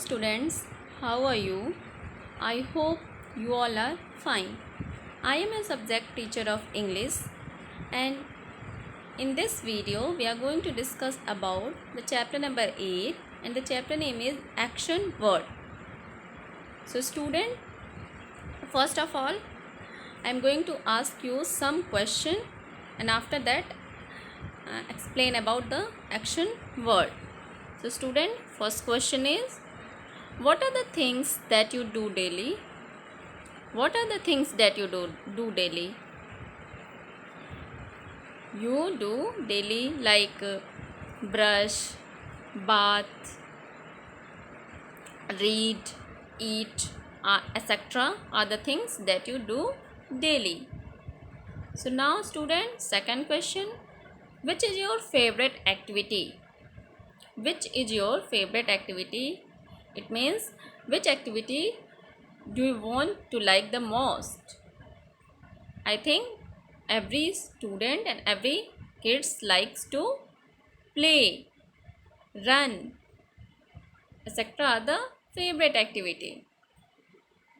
students, how are you? I hope you all are fine. I am a subject teacher of English, and in this video we are going to discuss about the chapter number 8, and the chapter name is action word. So student, first of all I am going to ask you some question, and after that explain about the action word. So student, first question is, what are the things that you do daily? What are the things that you do daily? You do daily like brush, bath, read, eat, etc. are the things that you do daily. So now student, second question, which is your favorite activity? Which is your favorite activity? It means which activity do you want to like the most? I think every student and every kids likes to play, run, etc. are the favorite activity.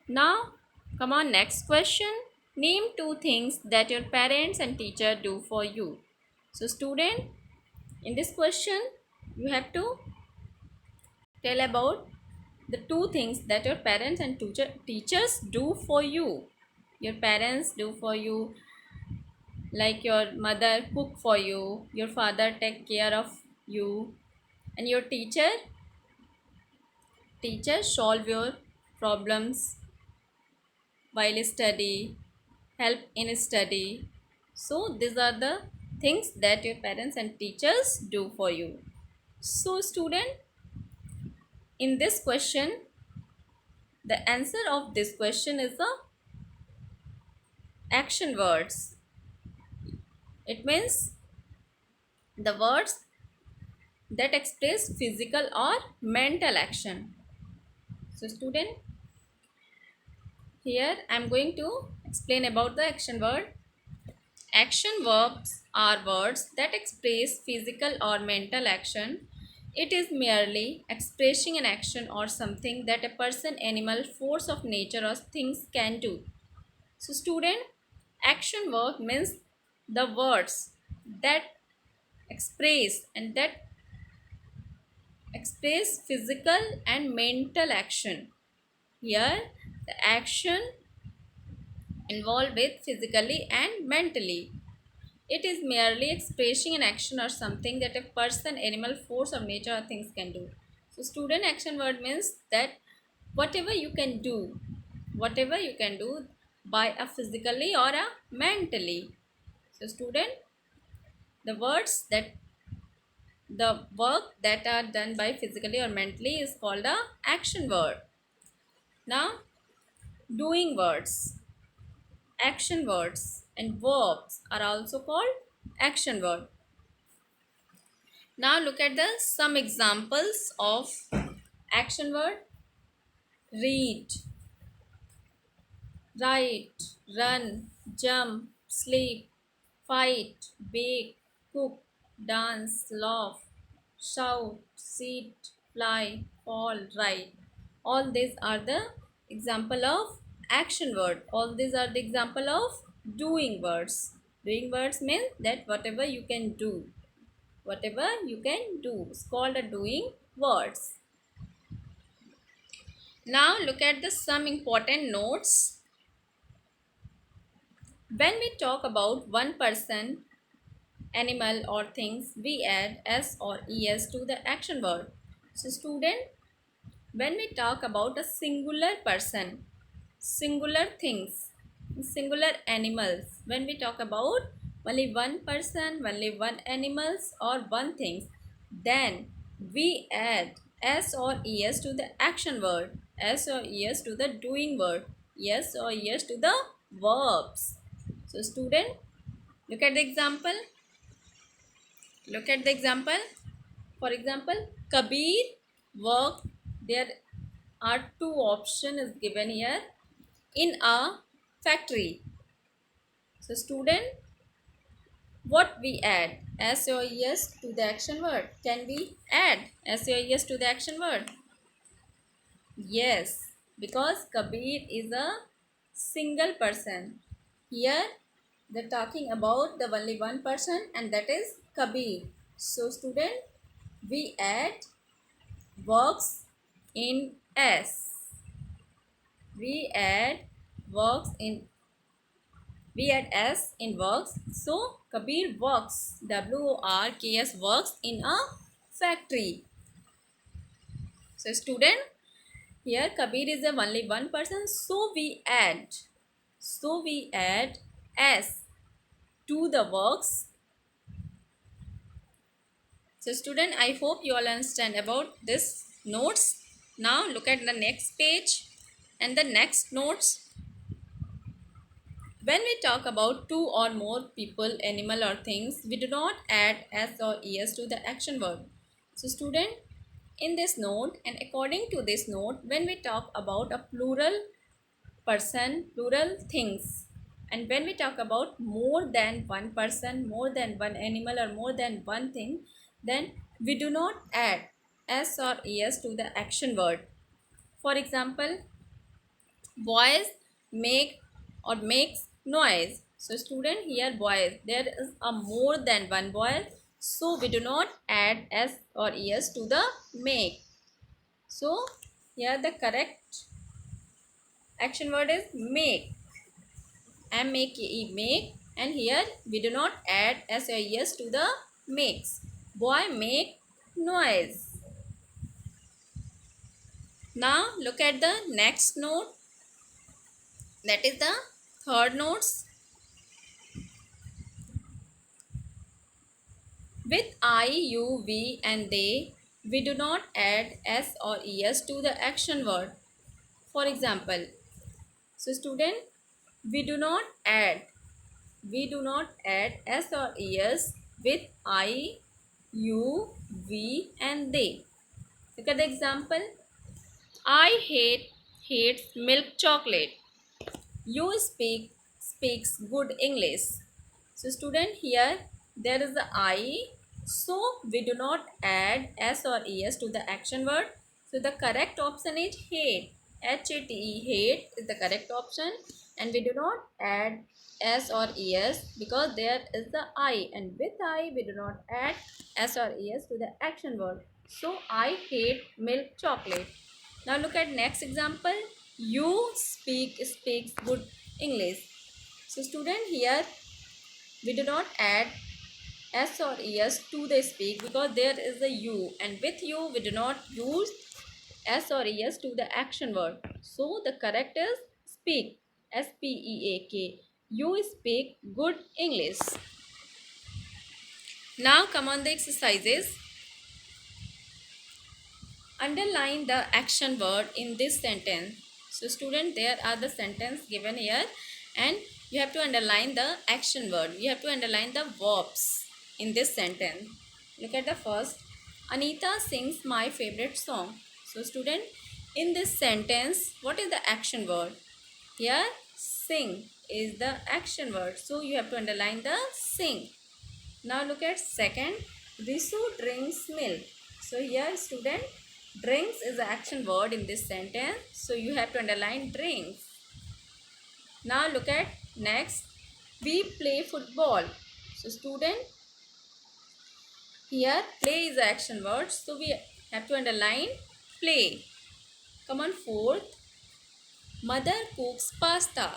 Now come on, next question. Name two things that your parents and teacher do for you. So student, in this question you have to tell about the two things that your parents and teachers do for you. Your parents do for you, like your mother cook for you, your father take care of you, and your teacher solve your problems while study, help in study. So these are the things that your parents and teachers do for you. So student, in this question, the answer of this question is the action words. It means the words that express physical or mental action. So student, here I am going to explain about the action word. Action verbs are words that express physical or mental action. It is merely expressing an action or something that a person, animal, force of nature or things can do. So student, action verb means the words that express physical and mental action. Here the action involved with physically and mentally. It is merely expressing an action or something that a person, animal, force of nature or things can do. So student, action word means that whatever you can do, by a physically or a mentally. So student, the words that the work that are done by physically or mentally is called a action word. Now doing words, action words and verbs are also called action word. Now look at the some examples of action word. Read, write, run, jump, sleep, fight, bake, cook, dance, laugh, shout, sit, fly, fall, ride. All these are the example of action word. All these are the example of doing words. Doing words means that whatever you can do. Whatever you can do is called a doing words. Now look at the some important notes. When we talk about one person, animal or things, we add s or es to the action word. So student, when we talk about a singular person, singular things, singular animals, when we talk about only one person, only one animals or one things, then we add s or es to the action word, s or es to the doing word, yes or yes to the verbs. So student, look at the example. Look at the example. For example, Kabir worked. There are two options is given here in a factory. So student, what we add? S or yes to the action word. Can we add S or yes to the action word? Yes, because Kabir is a single person. Here they're talking about the only one person, and that is Kabir. So student, we add works in S. We add works in we add S in works. So Kabir works, WORKS, works in a factory. So student, here Kabir is the only one person. So we add S to the works. So student, I hope you all understand about this notes. Now look at the next page and the next notes. When we talk about two or more people, animal or things, we do not add s or es to the action word. So student, in this note and according to this note, when we talk about a plural person, plural things, and when we talk about more than one person, more than one animal or more than one thing, then we do not add s or es to the action word. For example, boys make or makes noise. So student, here boys, there is a more than one boy, so we do not add s or es to the make. So here the correct action word is make. Make, and here we do not add s or es to the makes. Boy make noise. Now look at the next note, that is the third notes. With I, you, we and they, we do not add s or es to the action word. For example, so student, we do not add s or es with I, you, we and they. Look at the example. I hates milk chocolate. You speaks good English. So student, here there is the I, so we do not add s or es to the action word. So the correct option is hate. HATE, hate is the correct option, and we do not add s or es because there is the I, and with I we do not add s or es to the action word. So I hate milk chocolate. Now look at next example. You speaks good English. So student, here we do not add s or es to the speak because there is a you, and with you we do not use s or es to the action word. So the correct is speak. SPEAK. You speak good English. Now come on the exercises. Underline the action word in this sentence. So student, there are the sentence given here, and you have to underline the action word. You have to underline the verbs in this sentence. Look at the first. Anita sings my favorite song. So student, in this sentence, what is the action word? Here sing is the action word, so you have to underline the sing. Now look at second. Risu drinks milk. So here student, drinks is the action word in this sentence, so you have to underline drinks. Now look at next. We play football. So student, here play is the action word, so we have to underline play. Come on, fourth. Mother cooks pasta.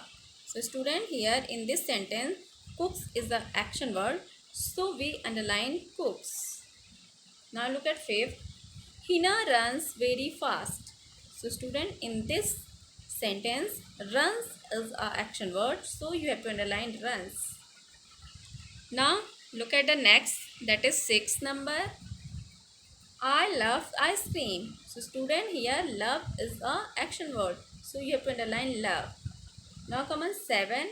So student, here in this sentence, cooks is the action word, so we underline cooks. Now look at fifth. Hina runs very fast. So student, in this sentence, runs is a action word, so you have to underline runs. Now look at the next, that is sixth number. I love ice cream. So student, here love is a action word, so you have to underline love. Now come on seven.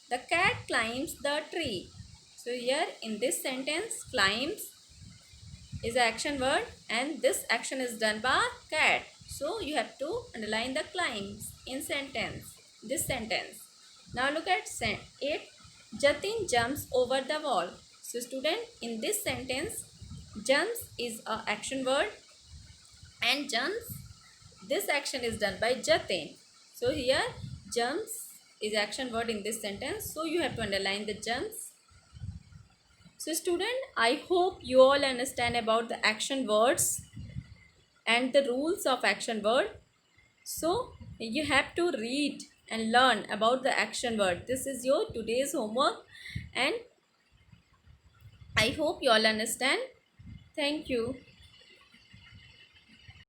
The cat climbs the tree. So here in this sentence, climbs is an action word, and this action is done by cat, so you have to underline the climbs in this sentence. Now look at 8. Jatin jumps over the wall. So student, in this sentence, jumps is a action word, and this action is done by Jatin. So here jumps is action word in this sentence, so you have to underline the jumps. So student, I hope you all understand about the action words and the rules of action word. So you have to read and learn about the action word. This is your today's homework, and I hope you all understand. Thank you.